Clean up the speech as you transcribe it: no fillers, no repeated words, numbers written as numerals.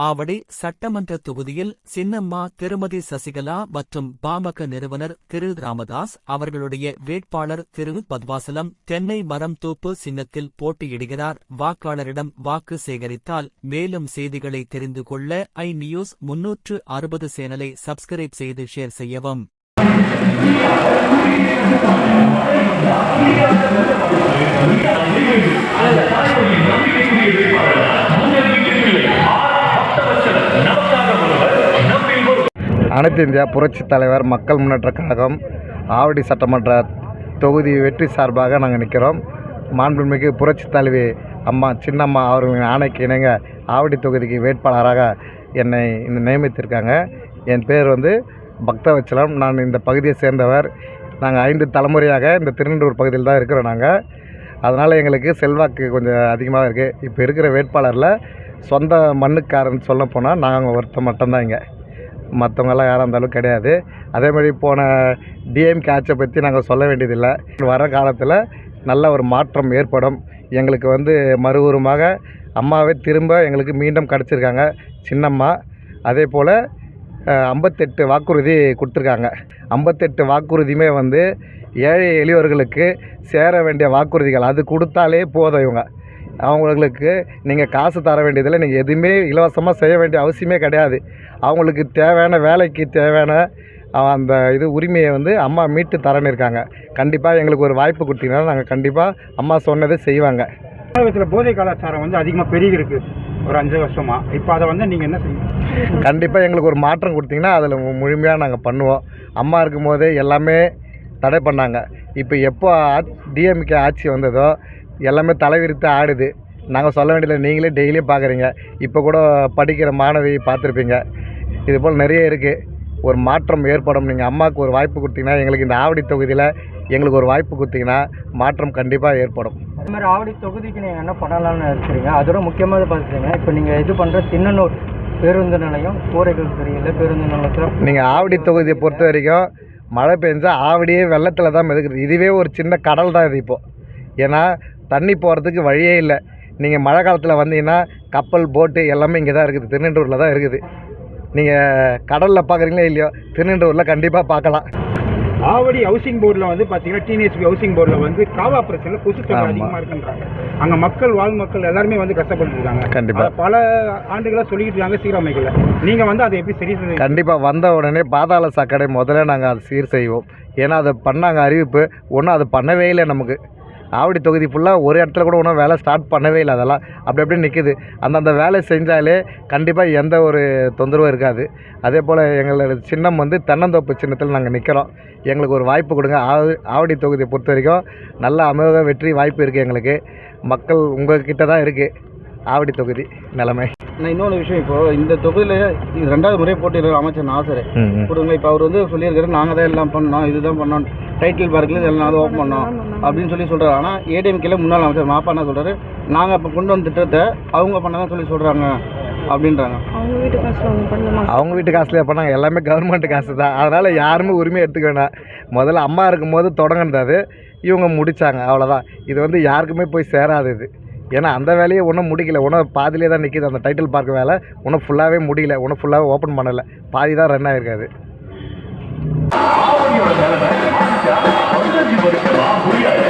ஆவடி சட்டமன்ற தொகுதியில் சின்னம்மா திருமதி சசிகலா மற்றும் பாமக நிறுவனர் திரு ராமதாஸ் அவர்களுடைய வேட்பாளர் திரு பத்வாசலம் தென்னை மரம் தோப்பு சின்னத்தில் போட்டியிடுகிறார். வாக்காளரிடம் வாக்கு சேகரித்தால் மேலும் செய்திகளை தெரிந்து கொள்ள iNews 360 சேனலை சப்ஸ்கிரைப் செய்து ஷேர் செய்யவும். அனைத்து இந்தியா புரட்சித் தலைவர் மக்கள் முன்னேற்றக் கழகம் ஆவடி சட்டமன்ற தொகுதி வெற்றி சார்பாக நாங்கள் நிற்கிறோம். மாண்புமிகு புரட்சித் தலைவி அம்மா சின்னம்மா அவர்களின் ஆணைக்கு இணங்க ஆவடி தொகுதிக்கு வேட்பாளராக என்னை நியமித்திருக்காங்க. என் பேர் பக்தவச்சலம். நான் இந்த பகுதியை சேர்ந்தவர். நாங்கள் 5 தலைமுறையாக இந்த திருநெண்டூர் பகுதியில் தான் இருக்கிறோம். அதனால் எங்களுக்கு செல்வாக்கு கொஞ்சம் அதிகமாக இருக்குது. இப்போ இருக்கிற வேட்பாளரில் சொந்த மண்ணுக்காரன்னு சொல்ல போனால் நாங்கள் ஒருத்தர் மட்டும்தான். இங்கே மற்றவங்கெல்லாம் யாராக இருந்தாலும் கிடையாது. அதேமாதிரி போன டிஎம்கே ஆட்சியை பற்றி நாங்கள் சொல்ல வேண்டியதில்லை. வர காலத்தில் நல்ல ஒரு மாற்றம் ஏற்படும். எங்களுக்கு மறுபூர்வமாக அம்மாவே திரும்ப எங்களுக்கு மீண்டும் கிடச்சிருக்காங்க சின்னம்மா. அதே போல் 58 வாக்குறுதி கொடுத்துருக்காங்க. 58 வாக்குறுதியுமே ஏழை எளியவர்களுக்கு சேர வேண்டிய வாக்குறுதிகள். அது கொடுத்தாலே போதும். அவங்களுக்கு நீங்கள் காசு தர வேண்டியதில்லை. நீங்கள் எதுவுமே இலவசமாக செய்ய வேண்டிய அவசியமே கிடையாது. அவங்களுக்கு தேவையான வேலைக்கு தேவையான அந்த உரிமையை அம்மா மீட்டு தரன்னு இருக்காங்க. கண்டிப்பாக எங்களுக்கு ஒரு வாய்ப்பு கொடுத்தீங்கன்னா நாங்கள் கண்டிப்பாக அம்மா சொன்னதை செய்வாங்க. தமிழகத்தில் போதை கலாச்சாரம் அதிகமாக பெருகி இருக்குது ஒரு 5 வருஷமாக. இப்போ அதை நீங்கள் என்ன செய்யுங்க? கண்டிப்பாக எங்களுக்கு ஒரு மாற்றம் கொடுத்தீங்கன்னா அதில் முழுமையாக நாங்கள் பண்ணுவோம். அம்மா இருக்கும்போதே எல்லாமே தடை பண்ணாங்க. இப்போ எப்போ டிஎம்கே ஆட்சி வந்ததோ எல்லாமே தலைவிரித்து ஆடுது. நாங்கள் சொல்ல வேண்டியதில்லை, நீங்களே டெய்லியும் பார்க்குறீங்க. இப்போ கூட படிக்கிற மாணவி பார்த்துருப்பீங்க. இதுபோல் நிறைய இருக்குது. ஒரு மாற்றம் ஏற்படும். நீங்கள் அம்மாவுக்கு ஒரு வாய்ப்பு கொடுத்தீங்கன்னா, எங்களுக்கு இந்த ஆவடி தொகுதியில் எங்களுக்கு ஒரு வாய்ப்பு கொடுத்தீங்கன்னா மாற்றம் கண்டிப்பாக ஏற்படும். அது மாதிரி ஆவடி தொகுதிக்கு நீங்கள் என்ன பண்ணலாம்னு இருக்கிறீங்க? அதோட முக்கியமாக பார்த்துட்டீங்க, இப்போ நீங்கள் இது பண்ணுற சின்னனூர் பேருந்து நிலையம் கூரைகள் சரியில்லை. பேருந்து நிலையத்தில் நீங்கள் ஆவடி தொகுதியை பொறுத்த வரைக்கும் மழை பெஞ்சால் ஆவடியே வெள்ளத்தில் தான் மிதக்குது. இதுவே ஒரு சின்ன கடல் தான் இது இப்போது. ஏன்னா தண்ணி போகிறதுக்கு வழியே இல்லை. நீங்கள் மழை காலத்தில் வந்தீங்கன்னா கப்பல் போட்டு எல்லாமே இங்கே தான் இருக்குது. திருநெண்டூரில் தான் இருக்குது. நீங்கள் கடலில் பார்க்குறீங்களா இல்லையோ, திருநெண்டூரில் கண்டிப்பாக பார்க்கலாம். ஆவடி ஹவுசிங் போர்டில் பார்த்தீங்கன்னா டிஎன்எஸ்பி ஹவுசிங் போர்டில் காவா பிரச்சனையில் கொசுத்தொகை அதிகமாக இருக்குன்றாங்க. அங்கே மக்கள் எல்லாருமே கஷ்டப்பட்டுருக்காங்க. கண்டிப்பாக பல ஆண்டுகளாக சொல்லிக்கிட்டு இருக்காங்க சீரமைக்கல. நீங்கள் அதை எப்படி சரி செய்ய? கண்டிப்பாக வந்த உடனே பாதாள சாக்கடை முதல்ல நாங்கள் அதை சீர் செய்வோம். ஏன்னா அதை பண்ணாங்க அறிவிப்பு, ஒன்றும் அது பண்ணவே இல்லை. நமக்கு ஆவடி தொகுதி ஃபுல்லாக ஒரு இடத்துல கூட ஒன்றும் வேலை ஸ்டார்ட் பண்ணவே இல்லை. அதெல்லாம் அப்படி நிற்குது. அந்தந்த வேலை செஞ்சாலே கண்டிப்பாக எந்த ஒரு தொந்தரவும் இருக்காது. அதே போல் எங்களோட சின்னம் தென்னந்தோப்பு சின்னத்தில் நாங்கள் நிற்கிறோம். எங்களுக்கு ஒரு வாய்ப்பு கொடுங்க. ஆவடி தொகுதியை பொறுத்த வரைக்கும் நல்ல அமோக வெற்றி வாய்ப்பு இருக்குது. எங்களுக்கு மக்கள் உங்கள்கிட்ட தான் இருக்குது ஆவடி தொகுதி நிலைமை. நான் இன்னொரு விஷயம், இப்போது இந்த தொகுதியில் இது 2வது முறை போட்டியிடுற அமைச்சர் நாசர் கொடுங்க. இப்போ அவர் சொல்லியிருக்காரு, நாங்கள் தான் எல்லாம் பண்ணோம், இதுதான் பண்ணோம், டைட்டில் பார்க்கில் எல்லாம் ஓப்பன் பண்ணோம் அப்படின்னு சொல்கிறார். ஆனால் ஏடிஎம்கேல முன்னாள் அமைச்சர் மாப்பா என்ன சொல்கிறாரு, நாங்கள் இப்போ கொண்டு வந்த திட்டத்தை அவங்க பண்ணதான் சொல்கிறாங்க அப்படின்றாங்க. அவங்க வீட்டு காசுலேயே பண்ணாங்க. எல்லாமே கவர்மெண்ட் காசு தான். அதனால் யாருமே உரிமை எடுத்துக்க வேண்டாம். முதல்ல அம்மா இருக்கும்போது தொடங்கினது இவங்க முடித்தாங்க. அவ்வளோதான். இது யாருக்குமே போய் சேராது இது. ஏன்னா அந்த வேலையை ஒன்றும் முடிக்கல. ஒன்றும் பாதிலே தான் நிற்கிது. அந்த டைட்டில் பார்க்க வேலை ஒன்றும் ஃபுல்லாகவே முடியல. ஒன்றும் ஃபுல்லாகவே ஓப்பன் பண்ணலை. பாதி தான் ரன் ஆகிருக்காது. முடியாது